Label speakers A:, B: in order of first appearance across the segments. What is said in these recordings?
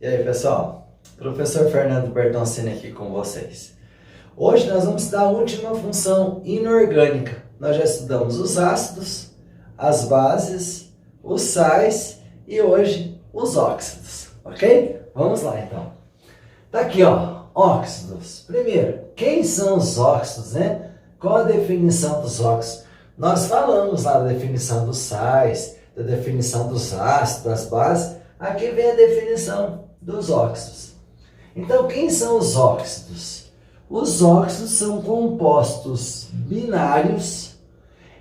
A: E aí, pessoal? Professor Fernando Bertoncini aqui com vocês. Hoje nós vamos estudar a última função inorgânica. Nós já estudamos os ácidos, as bases, os sais e hoje os óxidos, ok? Vamos lá então. Tá aqui, ó, óxidos. Primeiro, quem são os óxidos, né? Qual a definição dos óxidos? Nós falamos lá da definição dos sais, da definição dos ácidos, das bases. Aqui vem a definição dos óxidos. Então, quem são os óxidos? Os óxidos são compostos binários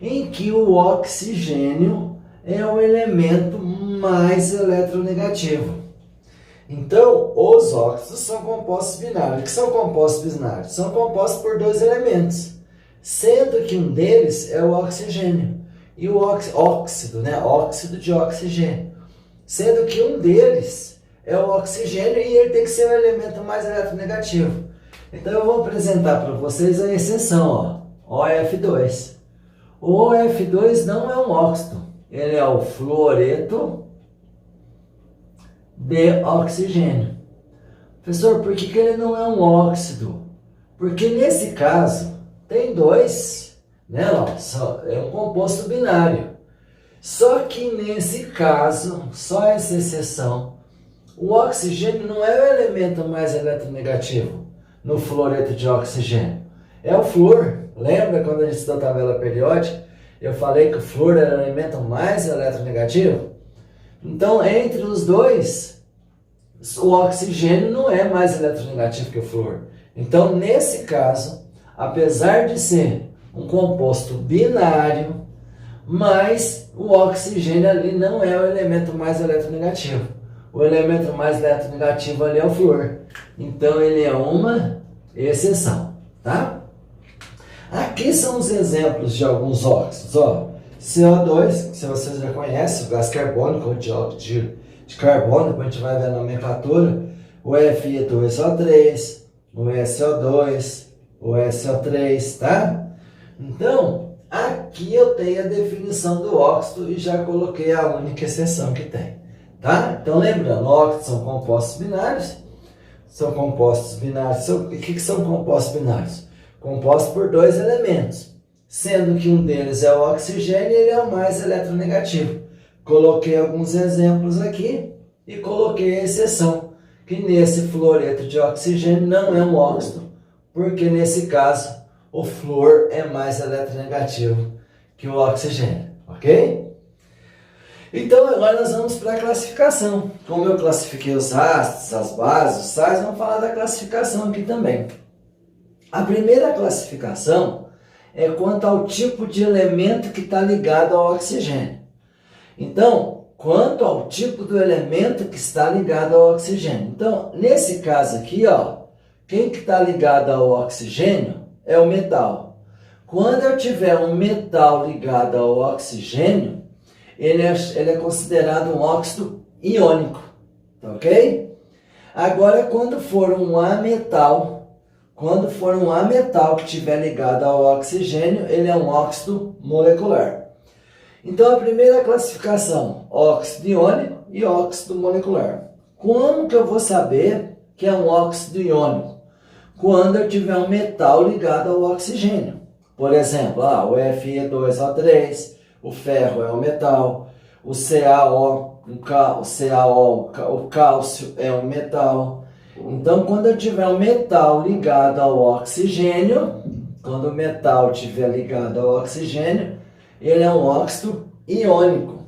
A: em que o oxigênio é o elemento mais eletronegativo. Então, os óxidos são compostos binários. O que são compostos binários? São compostos por dois elementos, sendo que um deles é o oxigênio. E o óxido, né? Óxido de oxigênio. Sendo que um deles é o oxigênio e ele tem que ser o elemento mais eletronegativo. Então eu vou apresentar para vocês a exceção, ó, OF2. O OF2 não é um óxido, ele é o fluoreto de oxigênio. Professor, por que ele não é um óxido? Porque nesse caso tem dois, né? É um composto binário. Só que nesse caso, só essa exceção, o oxigênio não é o elemento mais eletronegativo no fluoreto de oxigênio. É o flúor. Lembra quando a gente estudou a tabela periódica? Eu falei que o flúor era o elemento mais eletronegativo? Então, entre os dois, o oxigênio não é mais eletronegativo que o flúor. Então, nesse caso, apesar de ser um composto binário, mas o oxigênio ali não é o elemento mais eletronegativo. O elemento mais eletronegativo ali é o flúor. Então ele é uma exceção, tá? Aqui são os exemplos de alguns óxidos, ó. CO2, que vocês já conhecem, o gás carbônico, o dióxido de carbono, depois a gente vai ver a nomenclatura, o Fe2O3, o SO2, o SO3, tá? Então, aqui eu tenho a definição do óxido e já coloquei a única exceção que tem, tá? Então, lembrando, óxidos são compostos binários. O que são compostos binários? Compostos por dois elementos, sendo que um deles é o oxigênio e ele é o mais eletronegativo. Coloquei alguns exemplos aqui e coloquei a exceção, que nesse fluoreto de oxigênio não é um óxido, porque nesse caso o flúor é mais eletronegativo que o oxigênio, ok? Então agora nós vamos para a classificação. Como eu classifiquei os ácidos, as bases, os sais, vamos falar da classificação aqui também. A primeira classificação é quanto ao tipo de elemento que está ligado ao oxigênio. Então, quanto ao tipo do elemento que está ligado ao oxigênio. Então, nesse caso aqui, ó, quem que está ligado ao oxigênio é o metal. Quando eu tiver um metal ligado ao oxigênio, ele é considerado um óxido iônico, tá ok? Agora, quando for um ametal que estiver ligado ao oxigênio, ele é um óxido molecular. Então, a primeira classificação, óxido iônico e óxido molecular. Como que eu vou saber que é um óxido iônico? Quando eu tiver um metal ligado ao oxigênio. Por exemplo, o Fe2O3, o ferro é um metal, o o cálcio é um metal. Então, quando eu tiver um metal ligado ao oxigênio, quando o metal estiver ligado ao oxigênio, ele é um óxido iônico.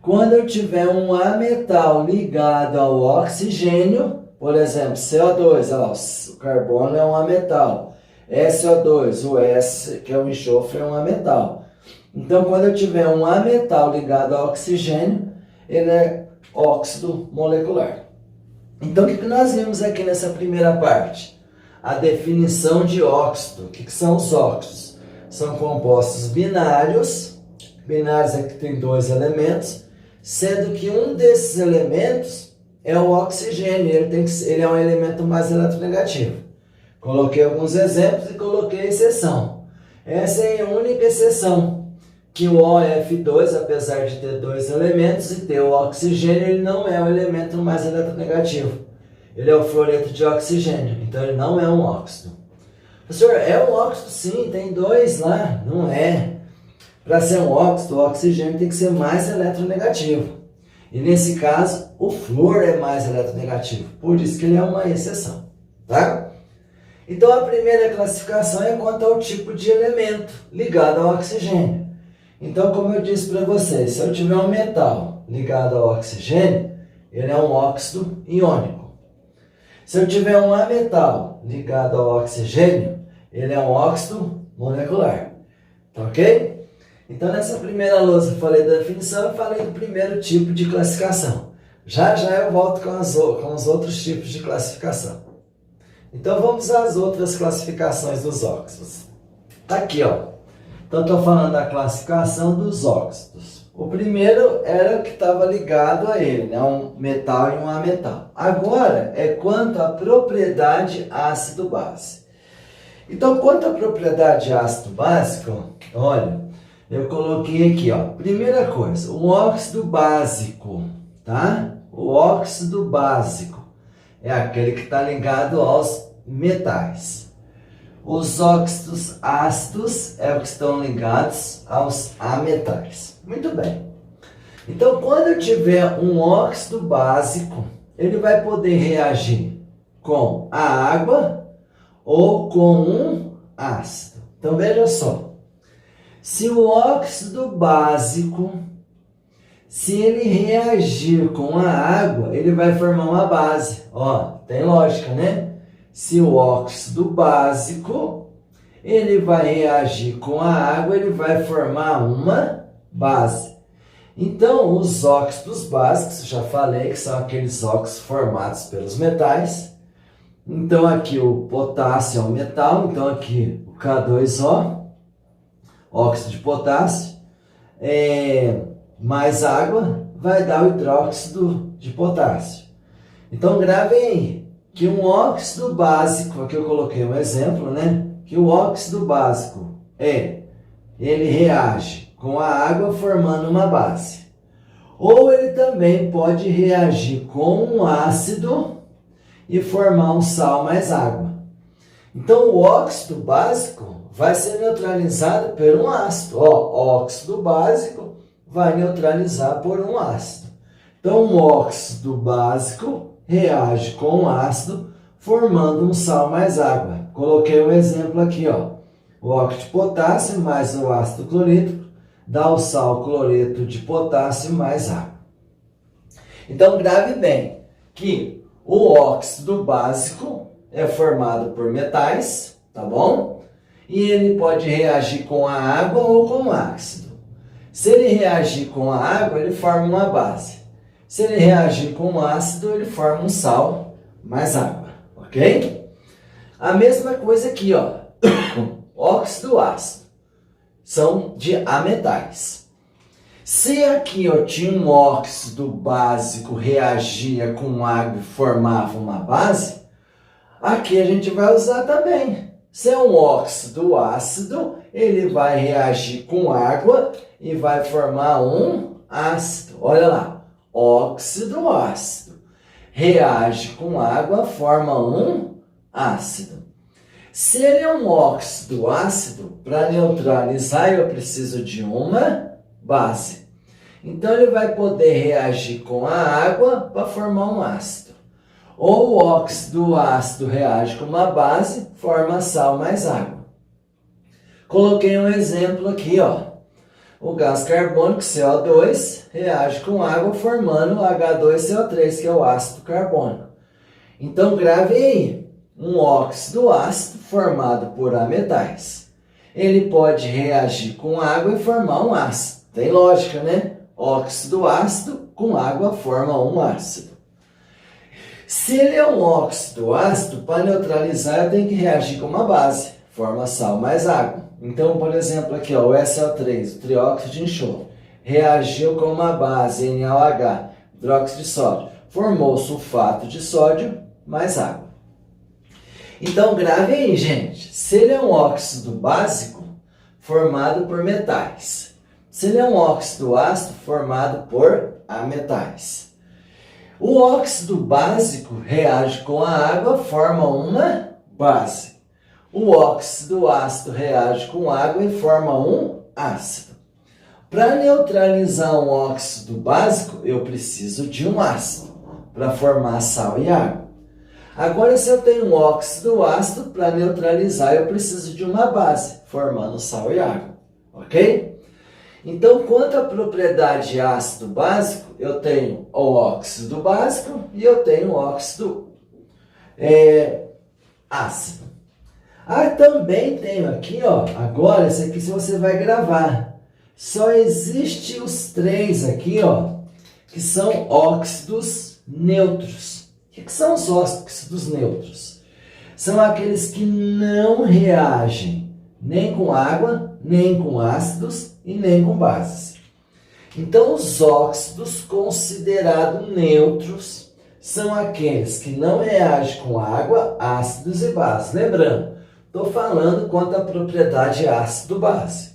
A: Quando eu tiver um ametal ligado ao oxigênio, por exemplo, CO2, o carbono é um ametal. SO2, o S, que é o enxofre, é um ametal. Então, quando eu tiver um ametal ligado ao oxigênio, ele é óxido molecular. Então, o que nós vimos aqui nessa primeira parte? A definição de óxido. O que são os óxidos? São compostos binários. Binários aqui tem dois elementos, sendo que um desses elementos é o oxigênio. Ele é um elemento mais eletronegativo. Coloquei alguns exemplos e coloquei a exceção. Essa é a única exceção que o OF2, apesar de ter dois elementos e ter o oxigênio, ele não é o elemento mais eletronegativo. Ele é o fluoreto de oxigênio, então ele não é um óxido. Professor, é um óxido sim, tem dois lá. Não é. Para ser um óxido, o oxigênio tem que ser mais eletronegativo. E nesse caso, o flúor é mais eletronegativo. Por isso que ele é uma exceção. Tá? Então a primeira classificação é quanto ao tipo de elemento ligado ao oxigênio. Então, como eu disse para vocês, se eu tiver um metal ligado ao oxigênio, ele é um óxido iônico. Se eu tiver um ametal ligado ao oxigênio, ele é um óxido molecular. Tá ok? Então, nessa primeira lousa eu falei da definição e falei do primeiro tipo de classificação. Já eu volto com os outros tipos de classificação. Então, vamos às outras classificações dos óxidos. Tá aqui, ó. Então, estou falando da classificação dos óxidos. O primeiro era o que estava ligado a ele, né? Um metal e um ametal. Agora é quanto à propriedade ácido-base. Então, quanto à propriedade ácido-básico, olha, eu coloquei aqui, ó. Primeira coisa, o óxido básico, tá? O óxido básico é aquele que está ligado aos metais. Os óxidos ácidos é o que estão ligados aos ametais. Muito bem. Então, quando eu tiver um óxido básico, ele vai poder reagir com a água ou com um ácido. Então, veja só. Se o óxido básico, se ele reagir com a água, ele vai formar uma base. Ó, tem lógica, né? Se o óxido básico, ele vai reagir com a água, ele vai formar uma base. Então, os óxidos básicos, já falei que são aqueles óxidos formados pelos metais. Então, aqui o potássio é um metal, então aqui o K2O, óxido de potássio, mais água vai dar o hidróxido de potássio. Então, gravem aí que um óxido básico, aqui eu coloquei um exemplo, né? Que o óxido básico ele reage com a água formando uma base. Ou ele também pode reagir com um ácido e formar um sal mais água. Então, o óxido básico vai ser neutralizado por um ácido. Ó, óxido básico vai neutralizar por um ácido. Então, um óxido básico reage com um ácido, formando um sal mais água. Coloquei um exemplo aqui, ó. O óxido de potássio mais o ácido clorídrico dá o sal cloreto de potássio mais água. Então, grave bem que o óxido básico é formado por metais, tá bom? E ele pode reagir com a água ou com o ácido. Se ele reagir com a água, ele forma uma base. Se ele reagir com o ácido, ele forma um sal mais água, ok? A mesma coisa aqui, ó. Óxido ácido são de ametais. Se aqui eu tinha um óxido básico, reagia com água e formava uma base, aqui a gente vai usar também. Se é um óxido ácido, ele vai reagir com água e vai formar um ácido. Olha lá, óxido ácido. Reage com água, forma um ácido. Se ele é um óxido ácido, para neutralizar eu preciso de uma base. Então ele vai poder reagir com a água para formar um ácido. Ou o óxido ácido reage com uma base, forma sal mais água. Coloquei um exemplo aqui, ó. O gás carbônico, CO2, reage com água formando H2CO3, que é o ácido carbônico. Então grave aí, um óxido ácido formado por ametais. Ele pode reagir com água e formar um ácido. Tem lógica, né? Óxido ácido com água forma um ácido. Se ele é um óxido ácido, para neutralizar, tem que reagir com uma base, forma sal mais água. Então, por exemplo, aqui, ó, o SO3, o trióxido de enxofre, reagiu com uma base, NaOH, hidróxido de sódio, formou sulfato de sódio mais água. Então, grave aí, gente. Se ele é um óxido básico, formado por metais. Se ele é um óxido ácido formado por ametais. O óxido básico reage com a água, forma uma base. O óxido ácido reage com água e forma um ácido. Para neutralizar um óxido básico, eu preciso de um ácido para formar sal e água. Agora, se eu tenho um óxido ácido, para neutralizar, eu preciso de uma base, formando sal e água. Ok? Então, quanto à propriedade ácido básico, eu tenho o óxido básico e eu tenho o óxido ácido. Também tenho aqui, ó, agora, esse aqui você vai gravar. Só existe os três aqui, ó, que são óxidos neutros. O que são os óxidos neutros? São aqueles que não reagem nem com água, nem com ácidos e nem com bases. Então, os óxidos considerados neutros são aqueles que não reagem com água, ácidos e bases. Lembrando, estou falando quanto à propriedade ácido-base.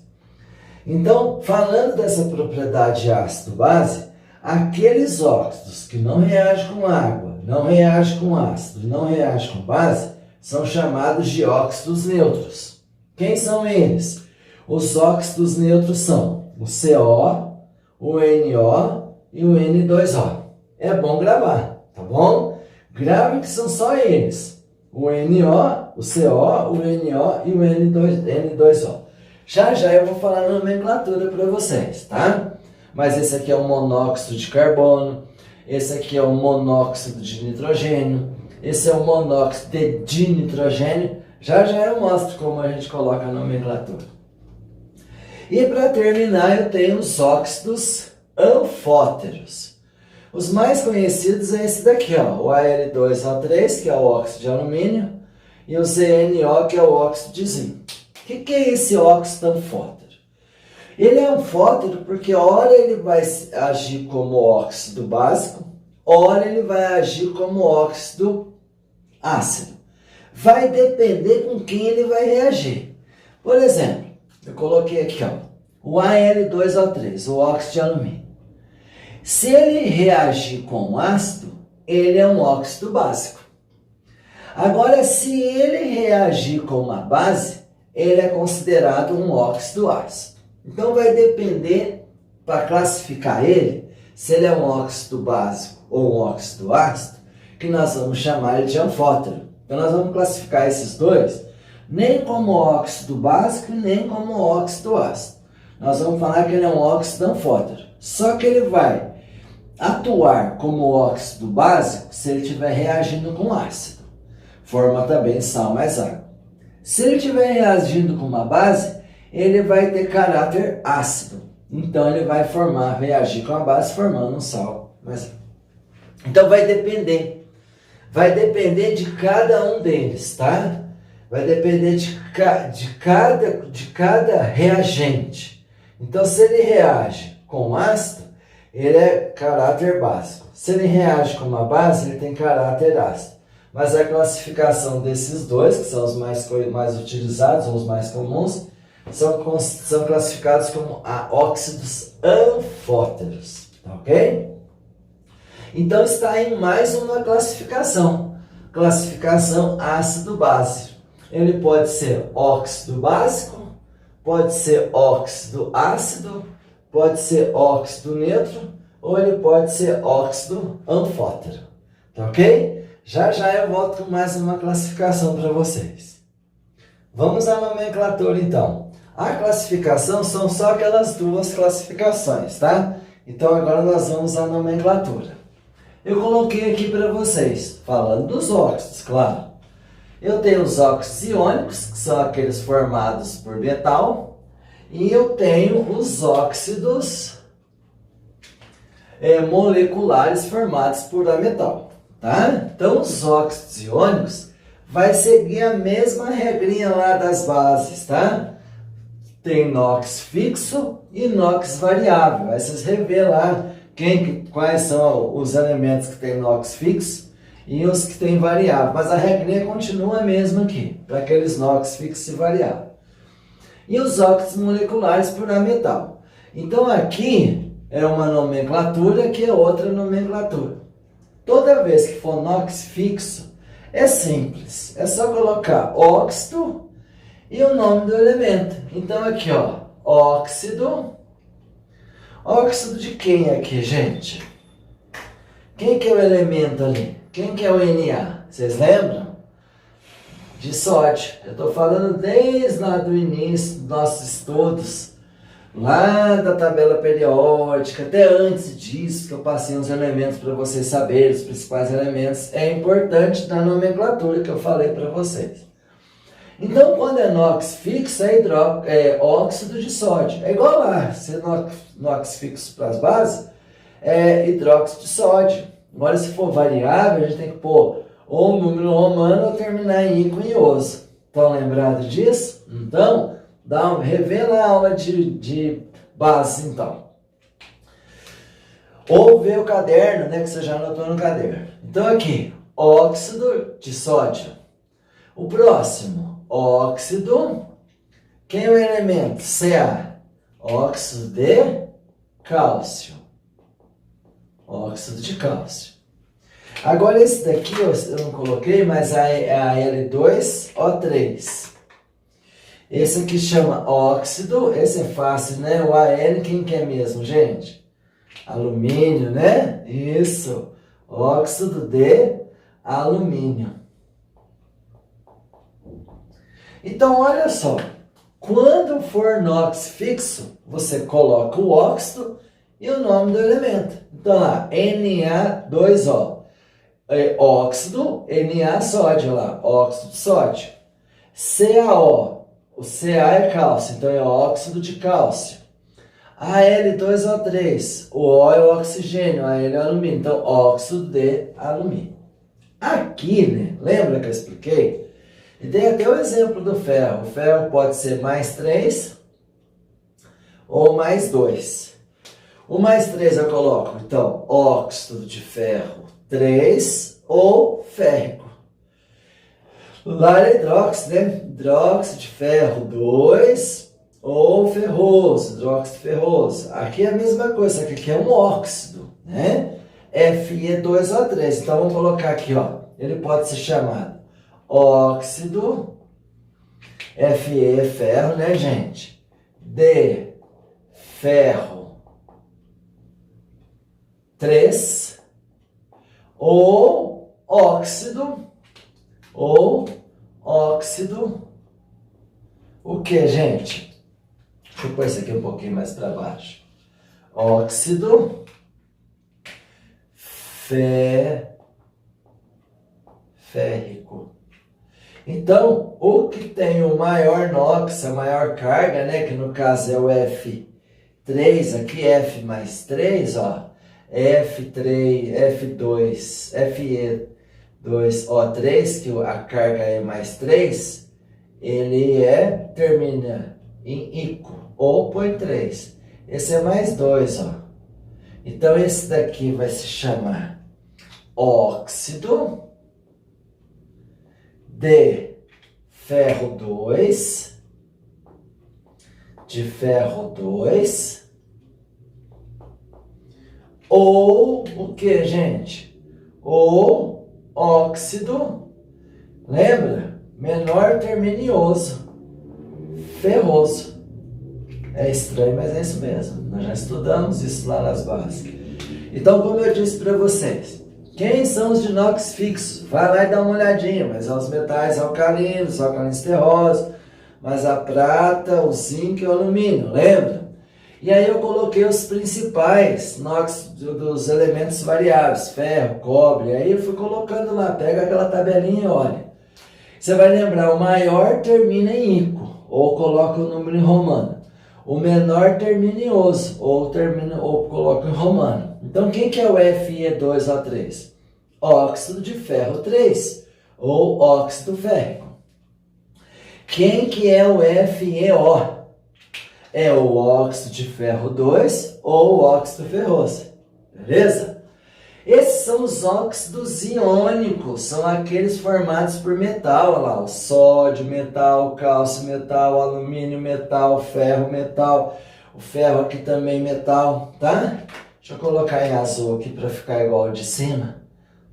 A: Então, falando dessa propriedade ácido-base, aqueles óxidos que não reagem com água, não reagem com ácido, não reagem com base, são chamados de óxidos neutros. Quem são eles? Os óxidos neutros são o CO, o NO e o N2O. É bom gravar, tá bom? Grave que são só eles. O NO, o CO, o NO e o N2O. Já eu vou falar a nomenclatura para vocês, tá? Mas esse aqui é o monóxido de carbono, esse aqui é o monóxido de nitrogênio, esse é o monóxido de dinitrogênio. Já eu mostro como a gente coloca a nomenclatura. E para terminar, eu tenho os óxidos anfóteros. Os mais conhecidos é esse daqui, ó, o Al2O3, que é o óxido de alumínio, e o ZNO, que é o óxido de zinco. O que é esse óxido anfótero? Ele é anfótero porque ora ele vai agir como óxido básico, ora ele vai agir como óxido ácido. Vai depender com quem ele vai reagir. Por exemplo, eu coloquei aqui, ó, o Al2O3, o óxido de alumínio. Se ele reagir com ácido, ele é um óxido básico. Agora, se ele reagir com uma base, ele é considerado um óxido ácido. Então, vai depender, para classificar ele, se ele é um óxido básico ou um óxido ácido, que nós vamos chamar ele de anfótero. Então, nós vamos classificar esses dois nem como óxido básico, nem como óxido ácido. Nós vamos falar que ele é um óxido anfótero. Só que ele vai atuar como óxido básico se ele estiver reagindo com ácido. Forma também sal mais água. Se ele estiver reagindo com uma base, ele vai ter caráter ácido. Então, ele vai reagir com a base formando um sal mais água. Então, vai depender de cada um deles, tá? Vai depender de cada reagente. Então, se ele reage com ácido, ele é caráter básico. Se ele reage com uma base, ele tem caráter ácido. Mas a classificação desses dois, que são os mais utilizados, ou os mais comuns, são classificados como óxidos anfóteros, tá ok? Então, está em mais uma classificação ácido-base. Ele pode ser óxido básico, pode ser óxido ácido, pode ser óxido neutro, ou ele pode ser óxido anfótero, tá ok? Já eu volto com mais uma classificação para vocês. Vamos à nomenclatura, então. A classificação são só aquelas duas classificações, tá? Então, agora nós vamos à nomenclatura. Eu coloquei aqui para vocês, falando dos óxidos, claro. Eu tenho os óxidos iônicos, que são aqueles formados por metal, e eu tenho os óxidos moleculares formados por ametal, tá? Então, os óxidos iônicos vai seguir a mesma regrinha lá das bases, tá? Tem NOx fixo e NOx variável. Aí vocês revê lá quais são os elementos que tem NOx fixo e os que tem variável. Mas a regrinha continua a mesma aqui, para aqueles NOx fixo e variável. E os óxidos moleculares por ametal. Então aqui é uma nomenclatura, aqui é outra nomenclatura. Toda vez que for NOx fixo, é simples. É só colocar óxido e o nome do elemento. Então aqui, ó, óxido. Óxido de quem aqui, gente? Quem que é o elemento ali? Quem que é o Na? Vocês lembram? De sódio. Eu estou falando desde lá do início dos nossos estudos, lá da tabela periódica, até antes disso, que eu passei uns elementos para vocês saberem, os principais elementos. É importante na nomenclatura que eu falei para vocês. Então, quando é NOx fixo, é óxido de sódio. É igual lá, se é NOx fixo para as bases, é hidróxido de sódio. Agora, se for variável, a gente tem que pôr ou um número romano ou terminar em I com ioso. Estão lembrados disso? Então, revê lá a aula de bases, então. Ou vê o caderno, né, que você já anotou no caderno. Então, aqui, óxido de sódio. O próximo, óxido. Quem é o elemento? Ca. Óxido de cálcio. Óxido de cálcio. Agora esse daqui eu não coloquei, mas é a Al2O3. Esse aqui chama óxido, esse é fácil, né? O Al, quem que é mesmo, gente? Alumínio, né? Isso. Óxido de alumínio. Então, olha só. Quando for NOx fixo, você coloca o óxido e o nome do elemento. Então, lá, Na2O. Óxido, Na sódio, lá, óxido de sódio. CaO, o Ca é cálcio, então é óxido de cálcio. Al2O3, o O é o oxigênio, Al é o alumínio, então óxido de alumínio. Aqui, né, lembra que eu expliquei? E tem até o exemplo do ferro. O ferro pode ser mais 3 ou mais 2. O mais 3 eu coloco, então, óxido de ferro 3 ou férrico. Lá é hidróxido, né? Hidróxido de ferro 2 ou ferroso, hidróxido ferroso. Aqui é a mesma coisa, só que aqui é um óxido, né? Fe2O3. Então vamos colocar aqui, ó. Ele pode ser chamado óxido, Fe é ferro, né, gente? De ferro 3 ou óxido o que, gente? Deixa eu pôr isso aqui um pouquinho mais para baixo. Óxido férrico. Então, o que tem o maior NOx, a maior carga, né, que no caso é o F3, aqui F mais 3, ó, F2, Fe2O3, que a carga é mais 3, ele termina em ico, ou põe 3. Esse é mais 2, ó. Então, esse daqui vai se chamar óxido de ferro 2, ou o que, gente? Ou óxido, lembra? Menor termina em oso, ferroso. É estranho, mas é isso mesmo. Nós já estudamos isso lá nas bases. Então, como eu disse para vocês, quem são os de NOx fixos? Vai lá e dá uma olhadinha, mas são os metais alcalinos terrosos, mas a prata, o zinco e o alumínio, lembra? E aí eu coloquei os principais NOx dos elementos variáveis, ferro, cobre, aí eu fui colocando lá, pega aquela tabelinha e olha. Você vai lembrar, o maior termina em ico, ou coloca o número em romano. O menor termina em oso, ou coloca em romano. Então, quem que é o Fe2O3? Óxido de ferro 3, ou óxido férrico. Quem que é o FeO? É o óxido de ferro 2, ou óxido ferroso. Beleza? Esses são os óxidos iônicos, são aqueles formados por metal, olha lá, o sódio, metal, cálcio, metal, alumínio, metal, ferro, metal. O ferro aqui também metal, tá? Deixa eu colocar em azul aqui para ficar igual ao de cima,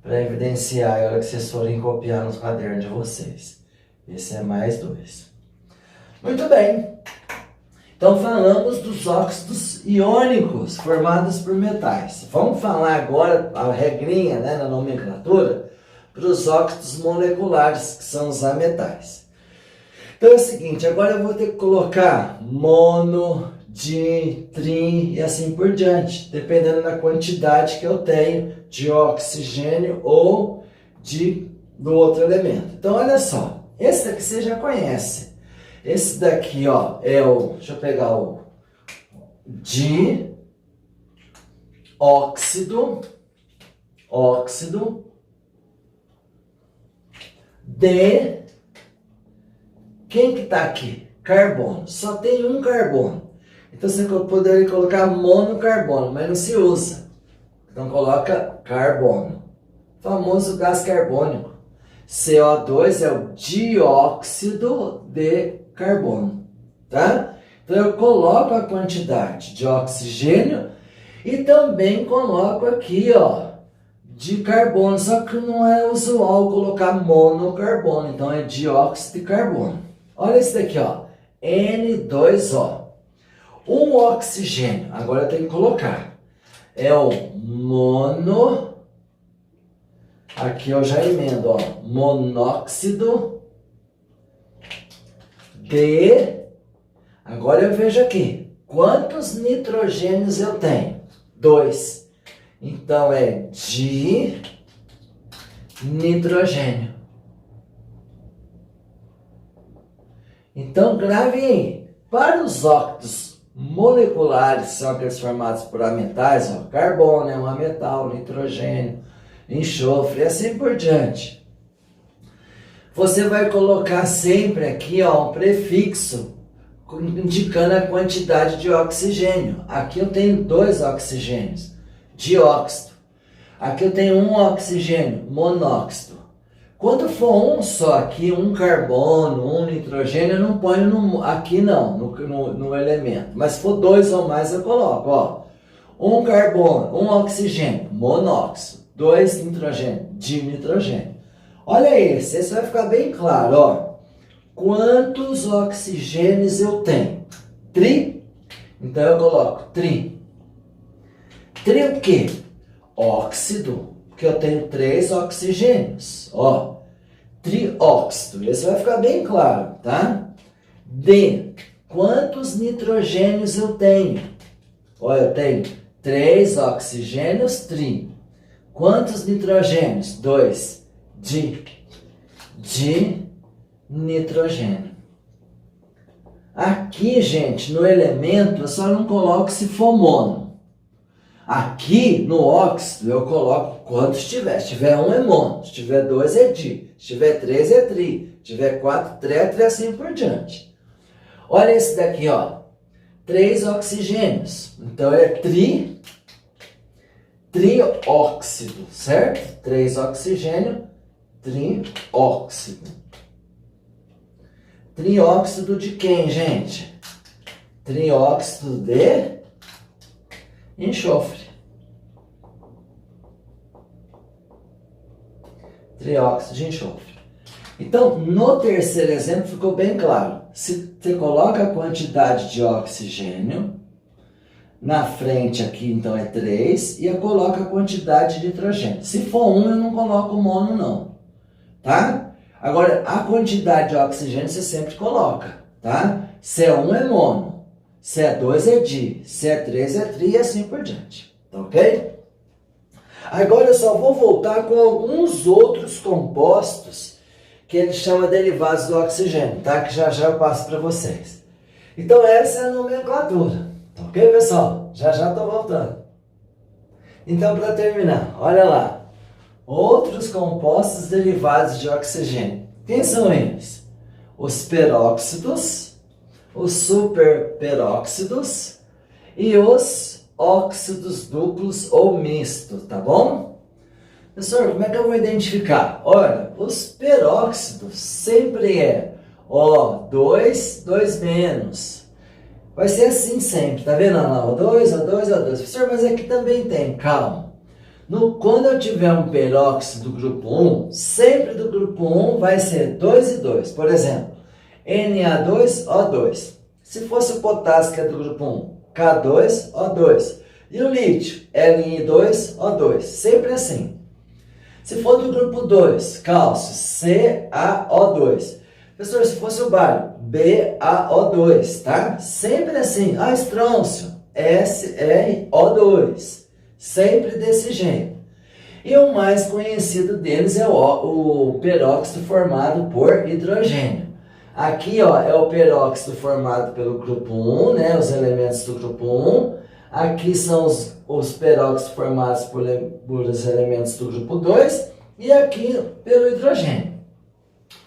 A: para evidenciar a hora que vocês forem copiar nos cadernos de vocês. Esse é mais 2. Muito bem. Então falamos dos óxidos iônicos formados por metais. Vamos falar agora a regrinha, né, na nomenclatura para os óxidos moleculares, que são os ametais. Então é o seguinte, agora eu vou ter que colocar mono, di, tri e assim por diante, dependendo da quantidade que eu tenho de oxigênio ou do outro elemento. Então olha só, esse daqui você já conhece. Esse daqui, ó, é o, deixa eu pegar o dióxido de, quem que tá aqui? Carbono. Só tem um carbono. Então você poderia colocar monocarbono, mas não se usa. Então coloca carbono. Famoso gás carbônico. CO2 é o dióxido de carbono, tá? Então eu coloco a quantidade de oxigênio e também coloco aqui, ó, de carbono, só que não é usual colocar monocarbono, então é dióxido de carbono. Olha esse daqui, ó, N2O. Um oxigênio, agora eu tenho que colocar, é o mono, aqui eu já emendo, ó, monóxido de, agora eu vejo aqui, quantos nitrogênios eu tenho? 2. Então é de nitrogênio. Então grave aí, para os óxidos moleculares, são aqueles formados por ametais, ó, carbono é um ametal, nitrogênio, enxofre e assim por diante. Você vai colocar sempre aqui, ó, um prefixo indicando a quantidade de oxigênio. Aqui eu tenho 2 oxigênios, dióxido. Aqui eu tenho 1 oxigênio, monóxido. Quando for um só aqui, um carbono, um nitrogênio, eu não ponho aqui não, no elemento. Mas se for 2 ou mais, eu coloco, ó. 1 carbono, 1 oxigênio, monóxido. 2 nitrogênio, dinitrogênio. Olha esse vai ficar bem claro, ó. Quantos oxigênios eu tenho? Tri? Então eu coloco tri. Tri o quê? Óxido, porque eu tenho 3 oxigênios, ó. Trióxido, esse vai ficar bem claro, tá? D, quantos nitrogênios eu tenho? Olha, eu tenho 3 oxigênios, tri. Quantos nitrogênios? 2. De nitrogênio. Aqui, gente, no elemento, eu só não coloco se for mono. Aqui, no óxido, eu coloco quantos tiver. Se tiver 1 é mono, se tiver 2 é di, se tiver 3 é tri, se tiver 4, tetra e assim por diante. Olha esse daqui, ó. 3 oxigênios. Então, é trióxido, certo? 3 oxigênio, trióxido. Trióxido de quem, gente? Trióxido de enxofre. Trióxido de enxofre. Então, no terceiro exemplo ficou bem claro. Se você coloca a quantidade de oxigênio, na frente aqui então é 3, e eu coloco a quantidade de nitrogênio. Se for 1, eu não coloco mono não, tá? Agora, a quantidade de oxigênio você sempre coloca, tá? Se é 1 é mono, se é 2 é di, se é 3 é tri e assim por diante, tá ok? Agora eu só vou voltar com alguns outros compostos que ele chama derivados do oxigênio, tá? Que já eu passo para vocês. Então essa é a nomenclatura, tá ok, pessoal? Já estou voltando. Então, para terminar, olha lá. Outros compostos derivados de oxigênio. Quem são eles? Os peróxidos, os superperóxidos e os óxidos duplos ou mistos, tá bom? Professor, como é que eu vou identificar? Olha, os peróxidos sempre é O2, 2 menos. Vai ser assim sempre, tá vendo lá? O2, O2, O2. Professor, mas aqui também tem, calma. Quando eu tiver um peróxido do grupo 1, sempre do grupo 1 vai ser 2 e 2. Por exemplo, Na2O2. Se fosse o potássio, que é do grupo 1, K2O2. E o lítio, Li2O2. Sempre assim. Se for do grupo 2, cálcio, CaO2. Professor, se fosse o bário, BaO2, tá? Sempre assim. Ah, estrôncio, SrO2. Sempre desse jeito. E o mais conhecido deles é o peróxido formado por hidrogênio. Aqui, ó, é o peróxido formado pelo grupo 1, né? Os elementos do grupo 1. Aqui são os peróxidos formados por os elementos do grupo 2. E aqui pelo hidrogênio.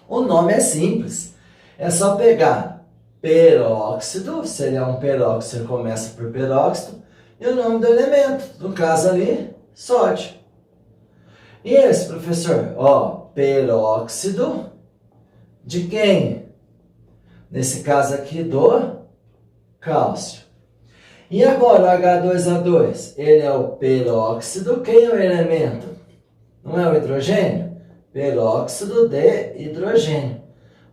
A: O nome é simples. É só pegar peróxido, seria um peróxido, começa por peróxido, e o nome do elemento, no caso ali, sódio. E esse, professor? Ó, peróxido de quem? Nesse caso aqui, do cálcio. E agora o H2O2? Ele é o peróxido, quem é o elemento? Não é o hidrogênio? Peróxido de hidrogênio.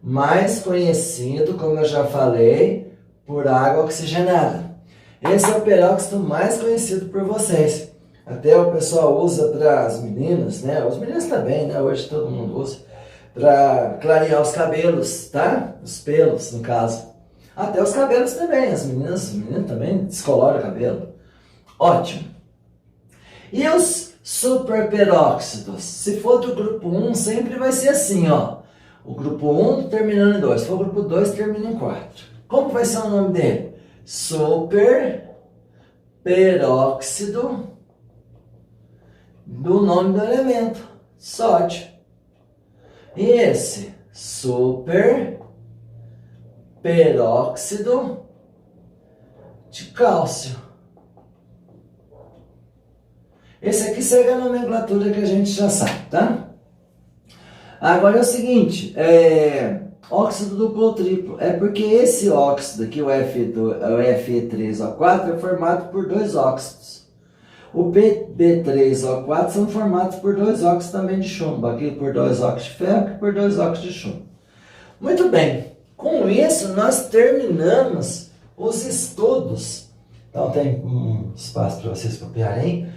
A: Mais conhecido, como eu já falei, por água oxigenada. Esse é o peróxido mais conhecido por vocês. Até o pessoal usa para as meninas, né? Os meninos também, né? Hoje todo mundo usa. Para clarear os cabelos, tá? Os pelos, no caso. Até os cabelos também. Os meninos também descoloram o cabelo. Ótimo. E os superperóxidos? Se for do grupo 1, sempre vai ser assim, ó. O grupo 1 terminando em 2. Se for o grupo 2, termina em 4. Como vai ser o nome dele? Superperóxido do nome do elemento, sódio. E esse superperóxido de cálcio. Esse aqui segue a nomenclatura que a gente já sabe, tá? Agora é o seguinte, óxido duplo ou triplo. É porque esse óxido aqui, o Fe3O4, é formado por dois óxidos. O Pb3O4 são formados por dois óxidos também de chumbo. Aqui por dois óxidos de ferro e por dois óxidos de chumbo. Muito bem. Com isso, nós terminamos os estudos. Então, tem um espaço para vocês copiarem.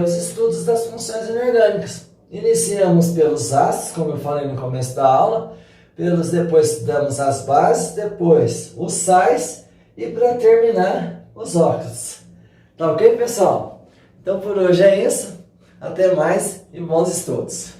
A: Os estudos das funções inorgânicas. Iniciamos pelos ácidos, como eu falei no começo da aula. Depois estudamos as bases, depois os sais e para terminar os óxidos. Tá ok, pessoal? Então por hoje é isso. Até mais e bons estudos.